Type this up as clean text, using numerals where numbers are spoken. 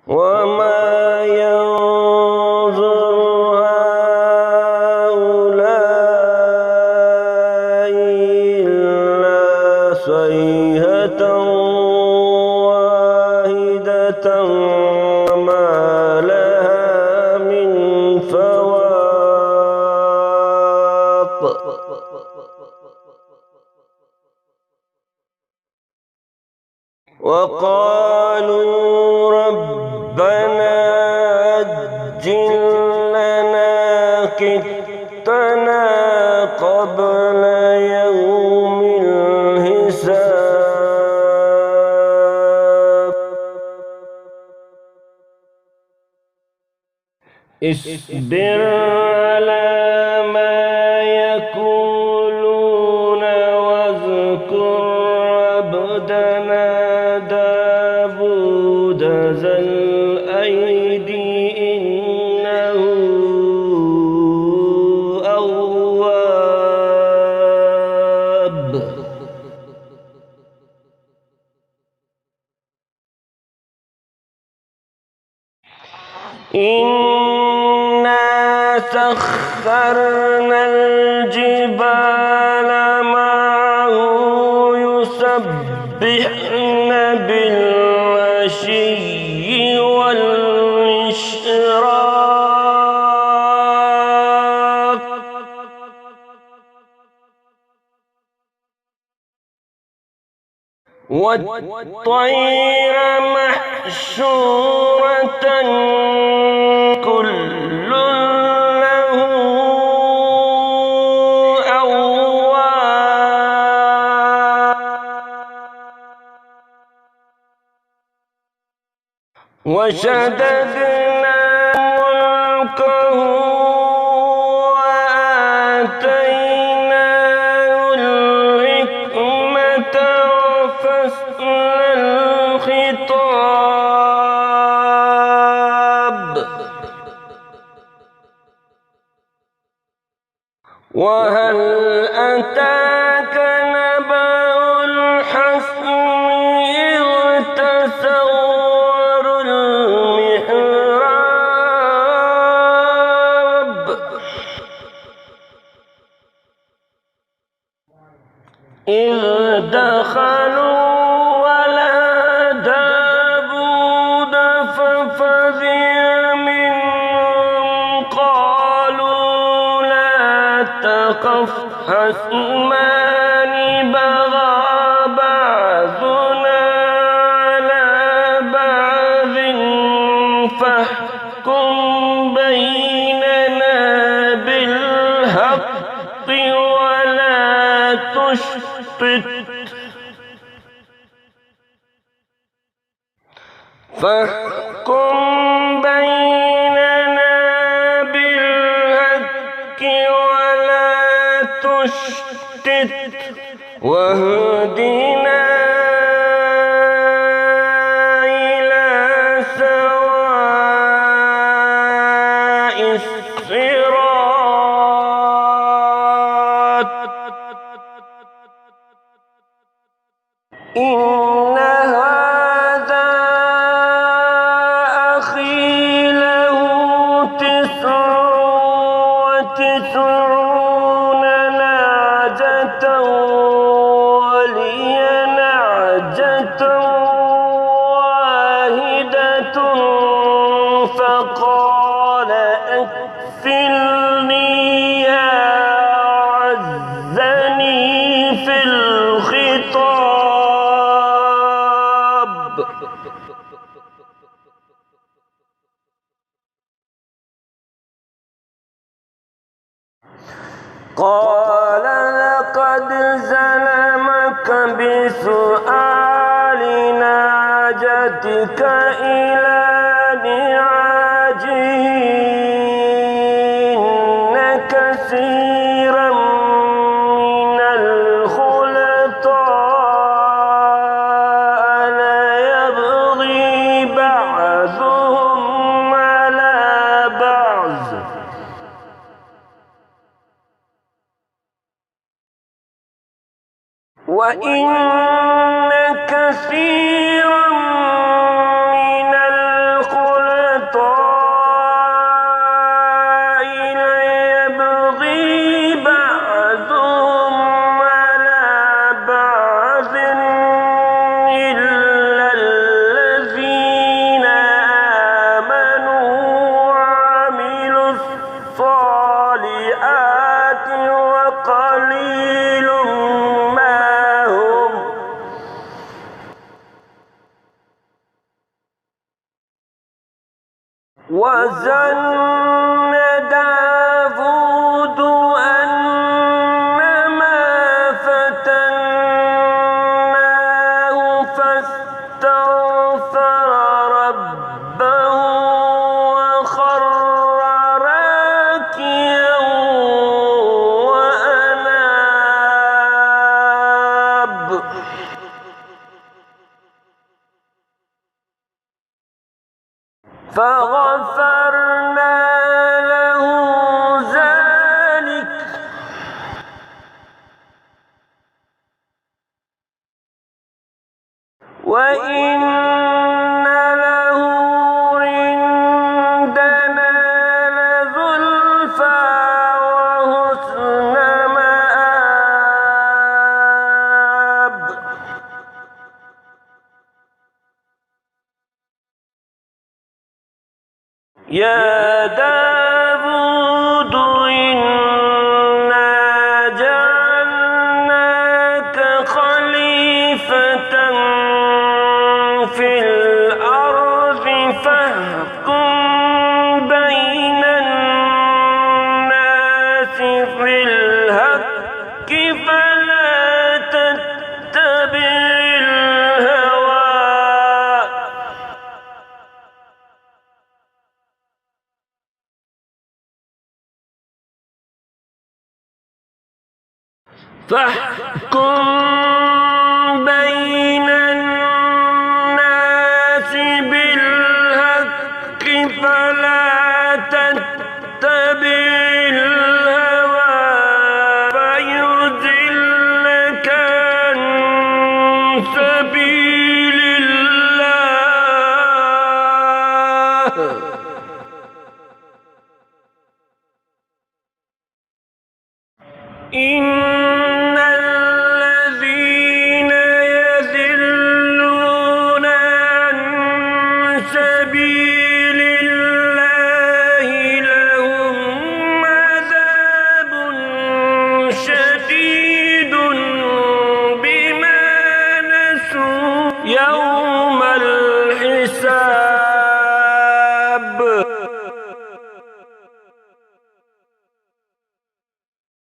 وما ينظر هؤلاء إلا صيحة واحدة وما لها من فواق. وقالوا ربنا عجل لنا قطنا قبل يوم الحساب. اصبر على ما يقولون واذكر عبدنا داود ذا الأيدي إنه أواب. إنا سخرنا الجبال معه يسبحن بالعشي والإشراق والطير محشورة كل له أواب. وشددنا ملكه وآتيناه الحكمة وفصل الخطاب. وهل أتاك نبأ الخصم إذ تسوروا المحراب إذ دخلوا على داود ففزع منهم قالوا لا تخف خصمان بغى بعضنا على بعض فاحكم بيننا بالحق ولا تشطط فاحكم بيننا بالحق ولا تشطط واهدنا إلى سواء الصراط. إن هذا أخي له 99 نعجة ولي نعجة واحدة فقال أكفلنيها عزني في الخطاب. قال لقد ظلمك بسؤال نعجتك إلى نعاجه إن كثيرا من الخلطاء ليبغي بعضهم على بعض وإن كثيرا من الخلطاء وظن داود أنما فتناه فاستغفر ربه وخر راكيا وأناب فغفرنا له ذلك وإن له عندنا لزلفى وحسن مآب يا داود إنا جعلناك خليفة في الأرض فاحكم بين الناس بالحق فلا تتبع الهوى فاحكم بين الناس بالحق فلا تتبع الهوى فيضلك عن سبيل الله إن الذين يضلون عن سبيل الله لهم عذاب شديد بما نسوا يوم الحساب